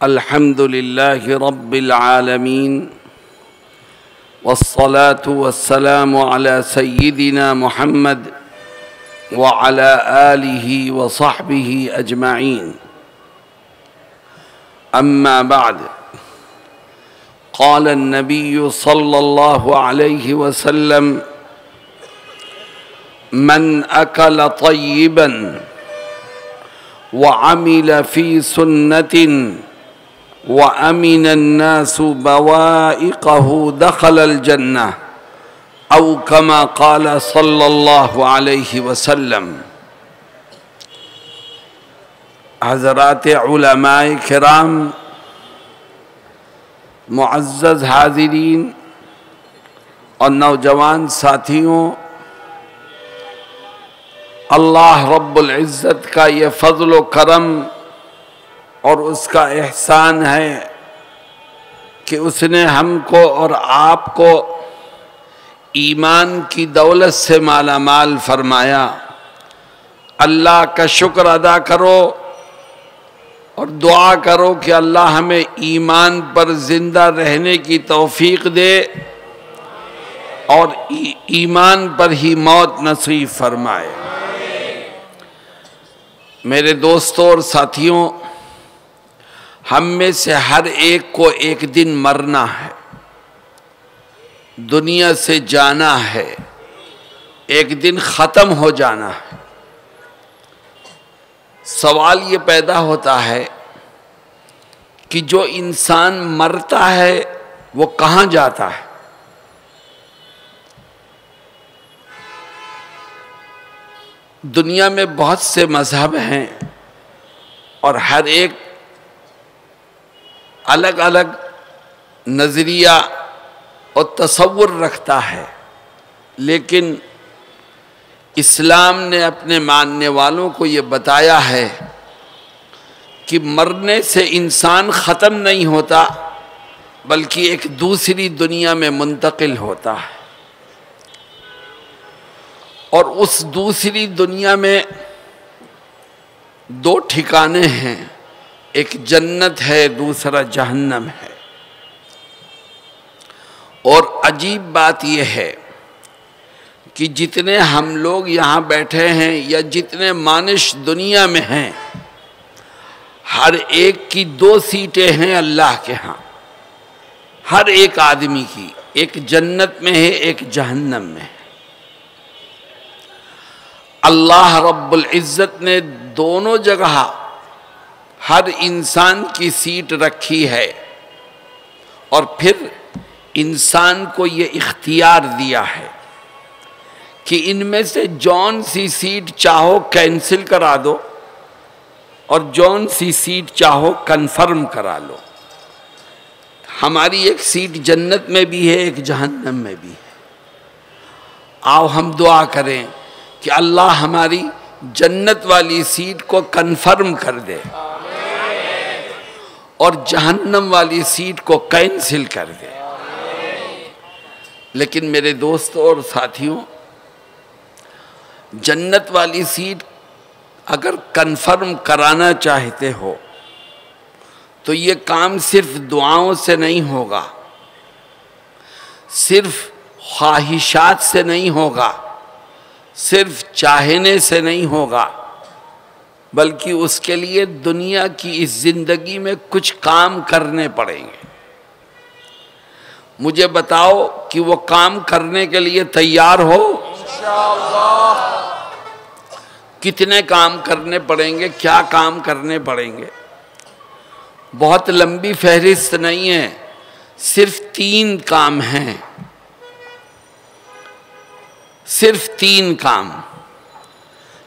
अल्हम्दुलिल्लाहि रब्बिल आलमीन वस्सलातु वस्सलामु अला सय्यिदिना मुहम्मद व अला आलिहि व सहबिहि अजमाइन। अम्मा बाद, क़ाल अन्नबिय्यु सल्लल्लाहु अलैहि वसल्लम मन अकल तय्यिबन व अमिल फी सुन्नतिन व अमिन अन्नासु बवाइक़हु दख़लल जन्नह औ कमा क़ाल सल्लल्लाहु अलैहि वसल्लम। हज़रात उलमाए किराम, मुअज़्ज़ज़ हाज़िरीन और नौजवान साथियों, अल्लाह रब्बुल इज़्ज़त का ये फ़ज़्ल व करम और उसका एहसान है कि उसने हमको और आपको ईमान की दौलत से माला माल फरमाया। अल्लाह का शुक्र अदा करो और दुआ करो कि अल्लाह हमें ईमान पर ज़िंदा रहने की तौफ़ीक़ दे और ईमान पर ही मौत नसीब फरमाए। मेरे दोस्तों और साथियों, हम में से हर एक को एक दिन मरना है, दुनिया से जाना है, एक दिन ख़त्म हो जाना है। सवाल ये पैदा होता है कि जो इंसान मरता है वो कहाँ जाता है? दुनिया में बहुत से मज़हब हैं और हर एक अलग अलग नज़रिया और तसव्वुर रखता है, लेकिन इस्लाम ने अपने मानने वालों को ये बताया है कि मरने से इंसान ख़त्म नहीं होता बल्कि एक दूसरी दुनिया में मुंतकिल होता है। और उस दूसरी दुनिया में दो ठिकाने हैं, एक जन्नत है, दूसरा जहन्नम है। और अजीब बात यह है कि जितने हम लोग यहाँ बैठे हैं या जितने मानिश दुनिया में हैं, हर एक की दो सीटें हैं अल्लाह के यहाँ, हर एक आदमी की, एक जन्नत में है, एक जहन्नम में है। अल्लाह रब्बुल इज़्ज़त ने दोनों जगह हर इंसान की सीट रखी है और फिर इंसान को ये इख्तियार दिया है कि इनमें से जौन सी सीट चाहो कैंसिल करा दो और जौन सी सीट चाहो कन्फर्म करा लो। हमारी एक सीट जन्नत में भी है, एक जहन्नम में भी है। आओ हम दुआ करें कि अल्लाह हमारी जन्नत वाली सीट को कन्फर्म कर दे और जहन्नम वाली सीट को कैंसिल कर दे। लेकिन मेरे दोस्तों और साथियों, जन्नत वाली सीट अगर कन्फर्म कराना चाहते हो तो ये काम सिर्फ दुआओं से नहीं होगा, सिर्फ ख्वाहिशात से नहीं होगा, सिर्फ चाहने से नहीं होगा, बल्कि उसके लिए दुनिया की इस जिंदगी में कुछ काम करने पड़ेंगे। मुझे बताओ कि वो काम करने के लिए तैयार हो? इंशाअल्लाह। कितने काम करने पड़ेंगे, क्या काम करने पड़ेंगे? बहुत लंबी फहरिस्त नहीं है, सिर्फ 3 काम हैं, सिर्फ 3 काम।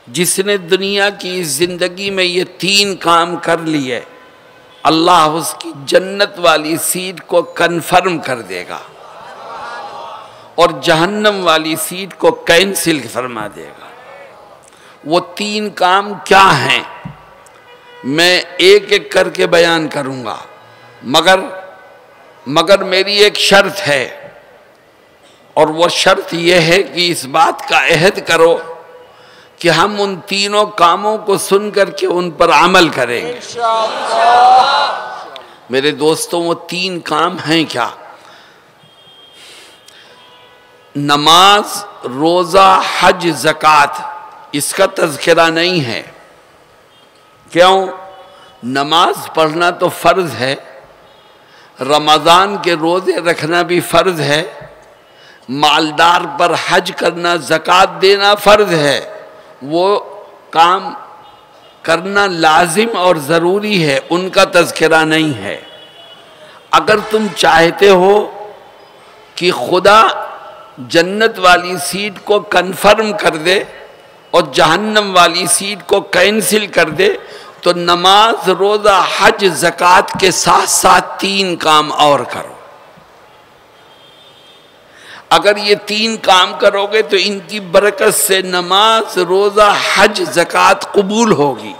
जिसने दुनिया की इस जिंदगी में ये 3 काम कर लिए, अल्लाह उसकी जन्नत वाली सीट को कन्फर्म कर देगा और जहन्नम वाली सीट को कैंसिल फरमा देगा। वो 3 काम क्या हैं, मैं एक एक करके बयान करूंगा, मगर मेरी एक शर्त है और वो शर्त यह है कि इस बात का अहद करो कि हम उन तीनों कामों को सुन करके उन पर अमल करेंगे। मेरे दोस्तों, वो 3 काम हैं क्या? नमाज, रोज़ा, हज, ज़कात, इसका तज़किरा नहीं है। क्यों? नमाज पढ़ना तो फ़र्ज़ है, रमज़ान के रोज़े रखना भी फ़र्ज़ है, मालदार पर हज करना, ज़कात देना फ़र्ज़ है। वो काम करना लाजिम और ज़रूरी है, उनका तज़किरा नहीं है। अगर तुम चाहते हो कि खुदा जन्नत वाली सीट को कन्फर्म कर दे और जहन्नम वाली सीट को कैंसिल कर दे, तो नमाज, रोज़ा, हज, ज़कात के साथ साथ 3 काम और करो। अगर ये 3 काम करोगे तो इनकी बरकत से नमाज, रोज़ा, हज, ज़कात कबूल होगी,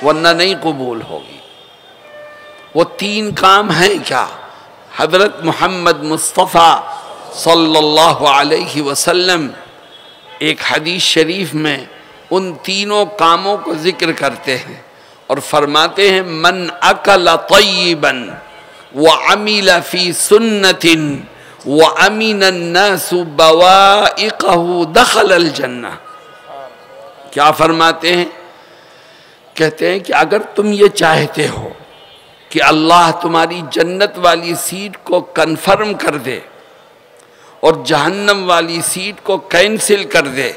वरना नहीं कबूल होगी। वो 3 काम हैं क्या? हज़रत मोहम्मद मुस्तफ़ा सल्लल्लाहु अलैहि वसल्लम एक हदीस शरीफ में उन तीनों कामों को जिक्र करते हैं और फरमाते हैं, मन अकल तय्यबन व अमिल फी सुन्नतिन व अमीन अन्नासु बवाइक़हु दखलल जन्नह। क्या फरमाते हैं? कहते हैं कि अगर तुम ये चाहते हो कि अल्लाह तुम्हारी जन्नत वाली सीट को कन्फर्म कर दे और जहन्नम वाली सीट को कैंसिल कर दे,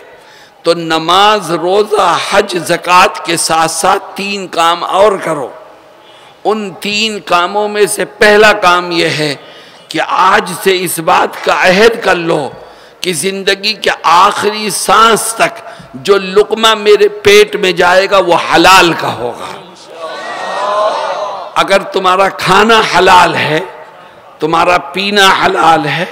तो नमाज, रोज़ा, हज, ज़कात के साथ साथ 3 काम और करो। उन 3 कामों में से पहला काम यह है कि आज से इस बात का अहद कर लो कि ज़िंदगी के आखिरी सांस तक जो लुक़मा मेरे पेट में जाएगा वो हलाल का होगा। अगर तुम्हारा खाना हलाल है, तुम्हारा पीना हलाल है,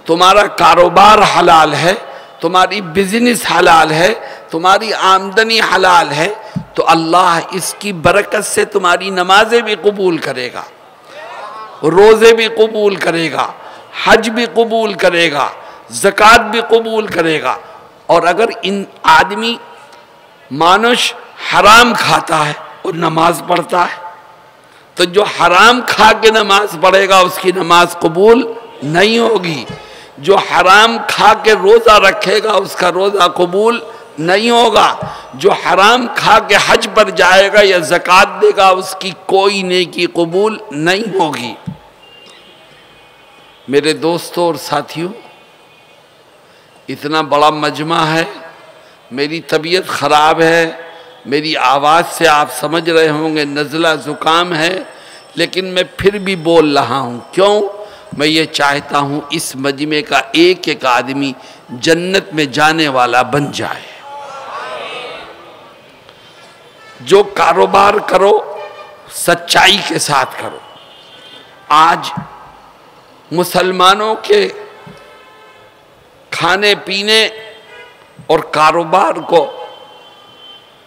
तुम्हारा कारोबार हलाल है, तुम्हारी बिजनेस हलाल है, तुम्हारी आमदनी हलाल है, तो अल्लाह इसकी बरकत से तुम्हारी नमाजें भी कबूल करेगा, रोज़े भी कबूल करेगा, हज भी कबूल करेगा, ज़कात भी कबूल करेगा। और अगर इन आदमी मानुष हराम खाता है और नमाज पढ़ता है, तो जो हराम खा के नमाज पढ़ेगा उसकी नमाज कबूल नहीं होगी। जो हराम खा के रोज़ा रखेगा उसका रोज़ा कबूल नहीं होगा। जो हराम खा के हज पर जाएगा या ज़कात देगा उसकी कोई नेकी कबूल नहीं होगी। मेरे दोस्तों और साथियों, इतना बड़ा मजमा है, मेरी तबीयत ख़राब है, मेरी आवाज़ से आप समझ रहे होंगे नज़ला ज़ुकाम है, लेकिन मैं फिर भी बोल रहा हूँ। क्यों? मैं ये चाहता हूँ इस मजमे का एक एक आदमी जन्नत में जाने वाला बन जाए। जो कारोबार करो सच्चाई के साथ करो। आज मुसलमानों के खाने पीने और कारोबार को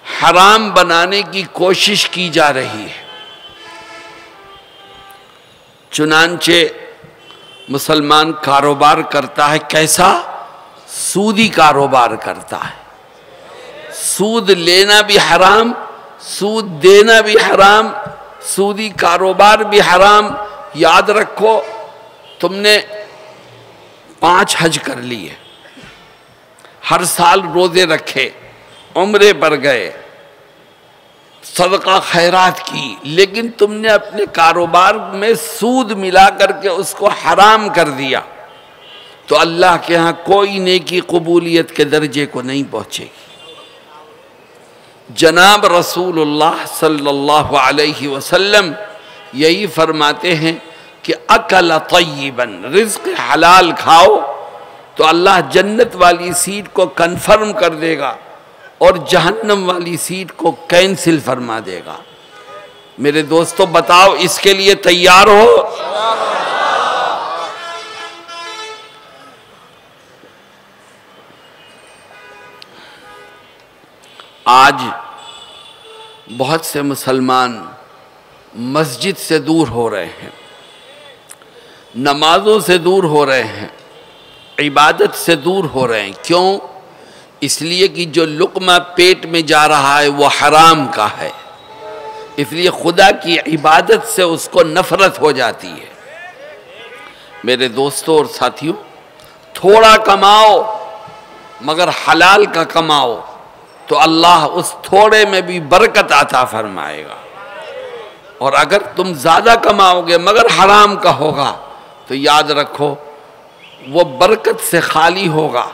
हराम बनाने की कोशिश की जा रही है। चुनांचे मुसलमान कारोबार करता है, कैसा? सूदी कारोबार करता है। सूद लेना भी हराम, सूद देना भी हराम, सूदी कारोबार भी हराम। याद रखो, तुमने 5 हज कर लिए, हर साल रोजे रखे, उम्रे पर गए, सदका खैरात की, लेकिन तुमने अपने कारोबार में सूद मिला करके उसको हराम कर दिया, तो अल्लाह के यहाँ कोई नेकी कबूलियत के दर्जे को नहीं पहुँचेगी। जनाब रसूलुल्लाह सल्लल्लाहु अलैहि वसल्लम यही फरमाते हैं कि अकल तय्यबन, रिज़्क़ हलाल खाओ तो अल्लाह जन्नत वाली सीट को कन्फर्म कर देगा और जहन्नम वाली सीट को कैंसिल फरमा देगा। मेरे दोस्तों, बताओ इसके लिए तैयार हो? आज बहुत से मुसलमान मस्जिद से दूर हो रहे हैं, नमाजों से दूर हो रहे हैं, इबादत से दूर हो रहे हैं। क्यों? इसलिए कि जो लुक़मा पेट में जा रहा है वो हराम का है, इसलिए खुदा की इबादत से उसको नफरत हो जाती है। मेरे दोस्तों और साथियों, थोड़ा कमाओ मगर हलाल का कमाओ तो अल्लाह उस थोड़े में भी बरकत अता फरमाएगा। और अगर तुम ज़्यादा कमाओगे मगर हराम का होगा तो याद रखो वो बरकत से खाली होगा।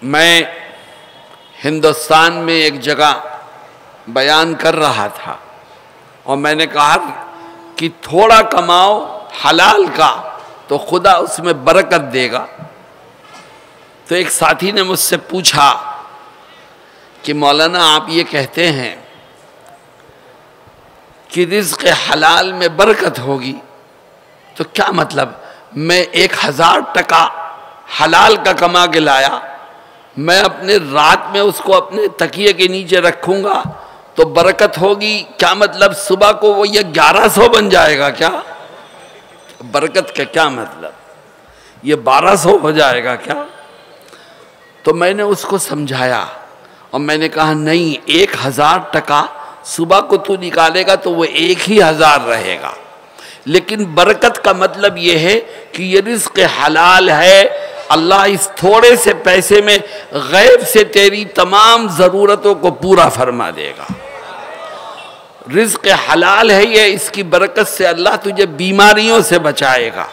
मैं हिंदुस्तान में एक जगह बयान कर रहा था और मैंने कहा कि थोड़ा कमाओ हलाल का तो खुदा उसमें बरकत देगा। तो एक साथी ने मुझसे पूछा कि मौलाना आप ये कहते हैं कि रिज़्क़ हलाल में बरकत होगी, तो क्या मतलब? मैं 1000 टका हलाल का कमा के लाया, मैं अपने रात में उसको अपने तकिए के नीचे रखूंगा तो बरकत होगी, क्या मतलब सुबह को वो ये 1100 बन जाएगा क्या? बरकत का क्या मतलब? ये 1200 हो जाएगा क्या? तो मैंने उसको समझाया और मैंने कहा नहीं, 1000 टका सुबह को तू निकालेगा तो वो 1000 रहेगा, लेकिन बरकत का मतलब ये है कि ये रिज़्क़ हलाल है, अल्लाह इस थोड़े से पैसे में गैब से तेरी तमाम ज़रूरतों को पूरा फरमा देगा। रिज़्क़ हलाल है ये, इसकी बरकत से अल्लाह तुझे बीमारियों से बचाएगा,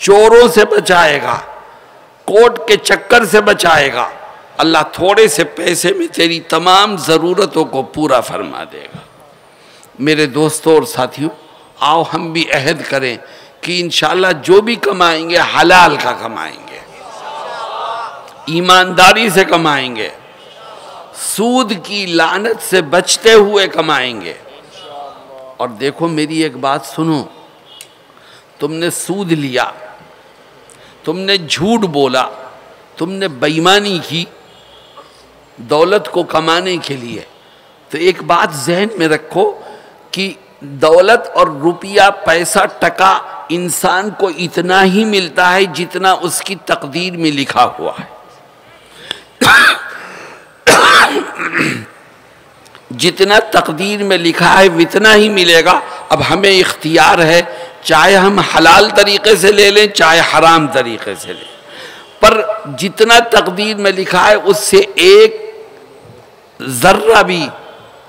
चोरों से बचाएगा, कोर्ट के चक्कर से बचाएगा। अल्लाह थोड़े से पैसे में तेरी तमाम ज़रूरतों को पूरा फरमा देगा। मेरे दोस्तों और साथियों, आओ हम भी अहद करें कि इंशाअल्लाह जो भी कमाएंगे हलाल का कमाएंगे, ईमानदारी से कमाएंगे, सूद की लानत से बचते हुए कमाएंगे। और देखो मेरी एक बात सुनो, तुमने सूद लिया, तुमने झूठ बोला, तुमने बेईमानी की दौलत को कमाने के लिए, तो एक बात जहन में रखो कि दौलत और रुपया, पैसा, टका इंसान को इतना ही मिलता है जितना उसकी तकदीर में लिखा हुआ है। जितना तकदीर में लिखा है उतना ही मिलेगा। अब हमें इख्तियार है, चाहे हम हलाल तरीके से ले लें चाहे हराम तरीके से लें, पर जितना तकदीर में लिखा है उससे एक जर्रा भी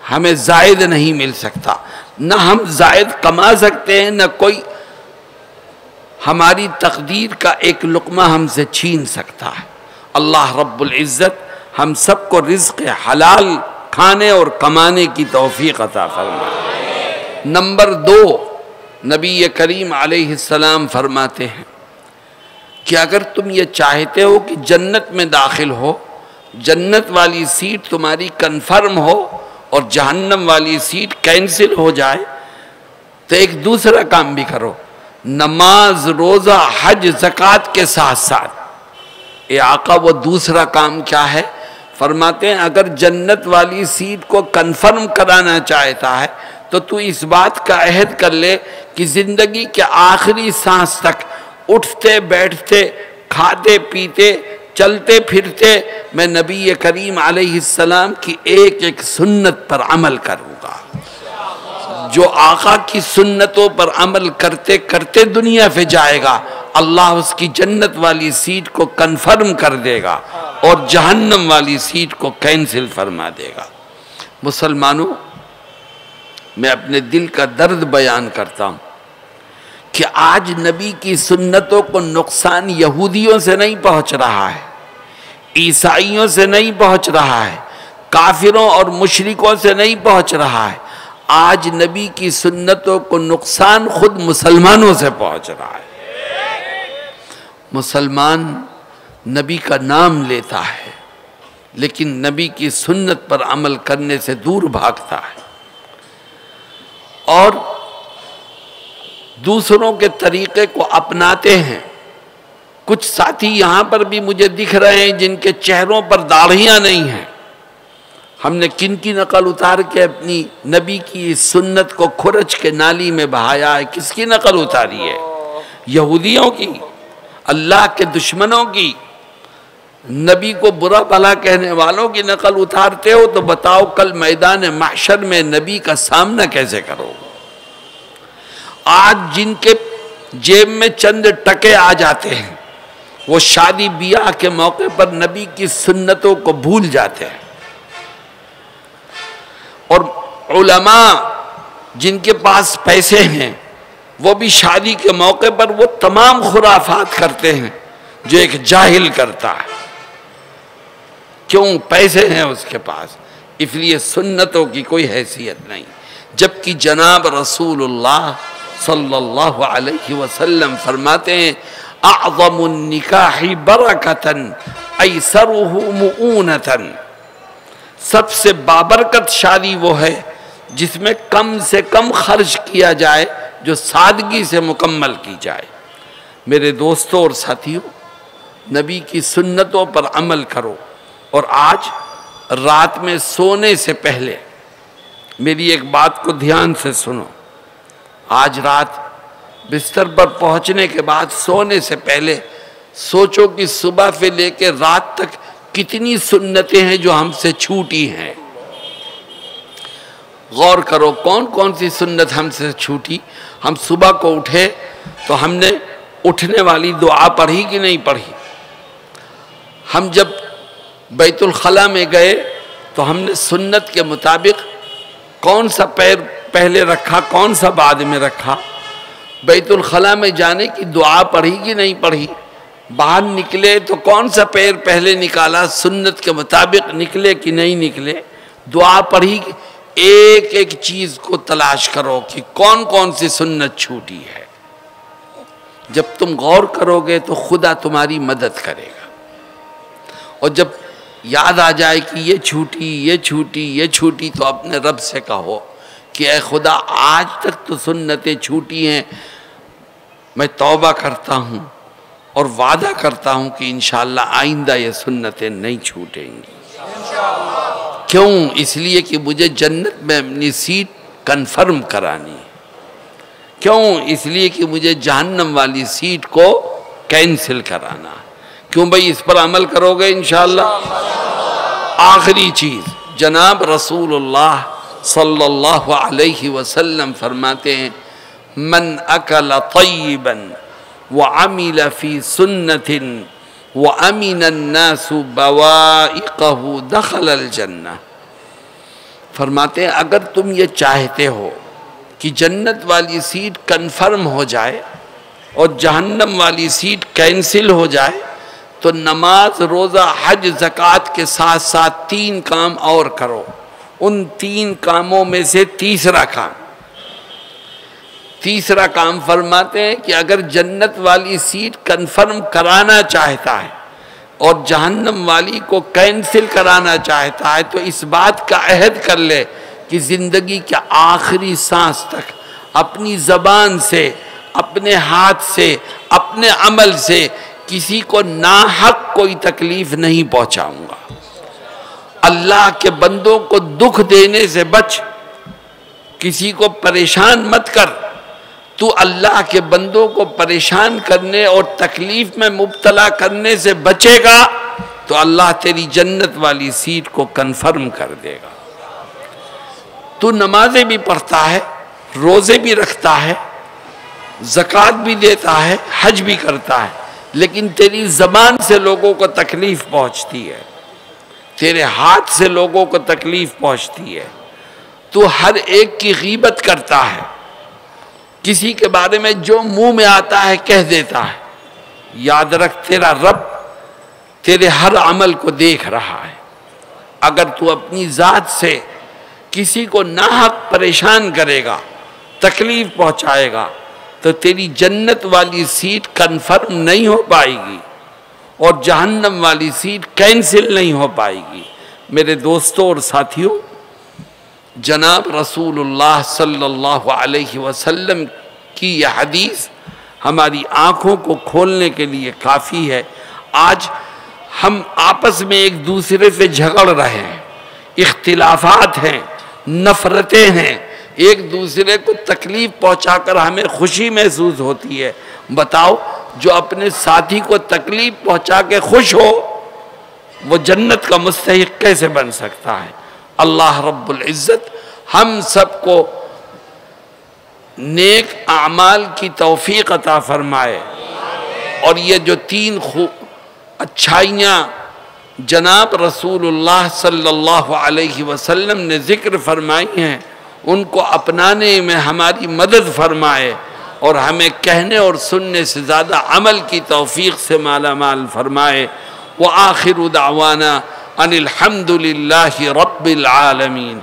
हमें जायद नहीं मिल सकता। न हम जायद कमा सकते हैं, न कोई हमारी तकदीर का एक लुक़मा हमसे छीन सकता है। अल्लाह रब्बुल इज़्ज़त हम सबको रिज़्क़ हलाल खाने और कमाने की तौफीक अता फरमाए। नंबर 2, नबी करीम अलैहिस्सलाम फरमाते हैं कि अगर तुम ये चाहते हो कि जन्नत में दाखिल हो, जन्नत वाली सीट तुम्हारी कन्फर्म हो और जहन्नम वाली सीट कैंसिल हो जाए, तो एक दूसरा काम भी करो, नमाज, रोज़ा, हज, ज़कात के साथ साथ। ये आका वो दूसरा काम क्या है? फरमाते हैं अगर जन्नत वाली सीट को कन्फर्म कराना चाहता है तो तू इस बात का अहद कर ले कि ज़िंदगी के आखिरी सांस तक उठते बैठते, खाते पीते, चलते फिरते मैं नबी करीम अलैहिस्सलाम की एक एक सुन्नत पर अमल करूँगा। जो आका की सुन्नतों पर अमल करते करते दुनिया पे जाएगा, अल्लाह उसकी जन्नत वाली सीट को कन्फर्म कर देगा और जहन्नम वाली सीट को कैंसिल फरमा देगा। मुसलमानों, मैं अपने दिल का दर्द बयान करता हूँ कि आज नबी की सुन्नतों को नुकसान यहूदियों से नहीं पहुँच रहा है, ईसाइयों से नहीं पहुँच रहा है, काफिरों और मुशरिकों से नहीं पहुँच रहा है। आज नबी की सुन्नतों को नुकसान खुद मुसलमानों से पहुँच रहा है। मुसलमान नबी का नाम लेता है लेकिन नबी की सुन्नत पर अमल करने से दूर भागता है और दूसरों के तरीके को अपनाते हैं। कुछ साथी यहाँ पर भी मुझे दिख रहे हैं जिनके चेहरों पर दाढ़ियाँ नहीं हैं। हमने किन की नकल उतार के अपनी नबी की सुन्नत को खुरच के नाली में बहाया है? किसकी नकल उतारी है? यहूदियों की, अल्लाह के दुश्मनों की। नबी को बुरा भला कहने वालों की नकल उतारते हो तो बताओ कल मैदान महशर में नबी का सामना कैसे करोगे? आज जिनके जेब में चंद टके आ जाते हैं वो शादी ब्याह के मौके पर नबी की सुन्नतों को भूल जाते हैं, और उलमा जिनके पास पैसे हैं वो भी शादी के मौके पर वो तमाम खुराफात करते हैं जो एक जाहिल करता है। क्यों? पैसे हैं उसके पास, इसलिए सुन्नतों की कोई हैसियत नहीं। जबकि जनाब रसूलुल्लाह सल्लल्लाहु अलैहि वसल्लम फरमाते हैं अअज़मुन निकाही बरकतन ऐसरुहु मुऊनतन, सबसे बाबरकत शादी वो है जिसमें कम से कम खर्च किया जाए, जो सादगी से मुकम्मल की जाए। मेरे दोस्तों और साथियों, नबी की सुन्नतों पर अमल करो। और आज रात में सोने से पहले मेरी एक बात को ध्यान से सुनो। आज रात बिस्तर पर पहुंचने के बाद सोने से पहले सोचो कि सुबह से लेकर रात तक कितनी सुन्नतें हैं जो हमसे छूटी हैं। गौर करो कौन कौन सी सुन्नत हमसे छूटी। हम सुबह को उठे तो हमने उठने वाली दुआ पढ़ी कि नहीं पढ़ी? हम जब बैतुल खला में गए तो हमने सुन्नत के मुताबिक कौन सा पैर पहले रखा, कौन सा बाद में रखा? बैतुल खला में जाने की दुआ पढ़ी कि नहीं पढ़ी? बाहर निकले तो कौन सा पैर पहले निकाला, सुन्नत के मुताबिक निकले कि नहीं निकले? दुआ पढ़ी। एक एक चीज को तलाश करो कि कौन कौन सी सुन्नत छूटी है। जब तुम गौर करोगे तो खुदा तुम्हारी मदद करेगा। और जब याद आ जाए कि ये छूटी ये छूटी ये छूटी, तो अपने रब से कहो कि ऐ खुदा आज तक तो सुन्नतें छूटी हैं, मैं तौबा करता हूँ और वादा करता हूँ कि इंशाअल्लाह आइंदा ये सुन्नतें नहीं छूटेंगी। क्यों? इसलिए कि मुझे जन्नत में अपनी सीट कन्फर्म करानी है। क्यों? इसलिए कि मुझे जहन्नम वाली सीट को कैंसिल कराना है। क्यों भाई? इस पर अमल करोगे इंशाअल्लाह। आखिरी चीज, जनाब रसूलुल्लाह सल्लल्लाहु अलैहि वसल्लम फरमाते हैं मन अकल तय्यबन व अमिल फी सुन्नतिन व अमिनन नासु बवाइक़हु दखलल जन्नह। फरमाते हैं अगर तुम ये चाहते हो कि जन्नत वाली सीट कन्फर्म हो जाए और जहन्नम वाली सीट कैंसिल हो जाए, तो नमाज, रोज़ा, हज, ज़कात के साथ साथ 3 काम और करो। उन 3 कामों में से तीसरा काम फरमाते हैं कि अगर जन्नत वाली सीट कन्फर्म कराना चाहता है और जहन्नम वाली को कैंसिल कराना चाहता है, तो इस बात का अहद कर ले कि ज़िंदगी के आखिरी सांस तक अपनी ज़बान से, अपने हाथ से, अपने अमल से किसी को नाहक कोई तकलीफ नहीं पहुंचाऊंगा। अल्लाह के बंदों को दुख देने से बच, किसी को परेशान मत कर। तू अल्लाह के बंदों को परेशान करने और तकलीफ में मुब्तला करने से बचेगा तो अल्लाह तेरी जन्नत वाली सीट को कन्फर्म कर देगा। तू नमाजें भी पढ़ता है, रोज़े भी रखता है, ज़कात भी देता है, हज भी करता है, लेकिन तेरी ज़बान से लोगों को तकलीफ पहुंचती है, तेरे हाथ से लोगों को तकलीफ पहुंचती है। तू हर एक की गीबत करता है, किसी के बारे में जो मुंह में आता है कह देता है। याद रख, तेरा रब तेरे हर अमल को देख रहा है। अगर तू अपनी ज़ात से किसी को नाहक परेशान करेगा, तकलीफ पहुंचाएगा, तो तेरी जन्नत वाली सीट कन्फर्म नहीं हो पाएगी और जहन्नम वाली सीट कैंसिल नहीं हो पाएगी। मेरे दोस्तों और साथियों, जनाब रसूलुल्लाह सल्लल्लाहु अलैहि वसल्लम की यह हदीस हमारी आँखों को खोलने के लिए काफ़ी है। आज हम आपस में एक दूसरे से झगड़ रहे हैं, इख्तिलाफात हैं, नफ़रतें हैं, एक दूसरे को तकलीफ़ पहुंचाकर हमें खुशी महसूस होती है। बताओ, जो अपने साथी को तकलीफ़ पहुंचा के खुश हो वो जन्नत का मुस्तहिक कैसे बन सकता है। अल्लाह रब्बुल इज़्ज़त हम सबको नेक आमाल की तौफीक अता फरमाए और ये जो 3 अच्छाइयाँ जनाब रसूलुल्लाह सल्लल्लाहु अलैहि वसल्लम ने ज़िक्र फरमाई हैं उनको अपनाने में हमारी मदद फरमाए और हमें कहने और सुनने से ज़्यादा अमल की तौफीक से माला माल फरमाए। व आखिरु दावाना अनिल हम्दुलिल्लाहि रब्बिल आलमीन।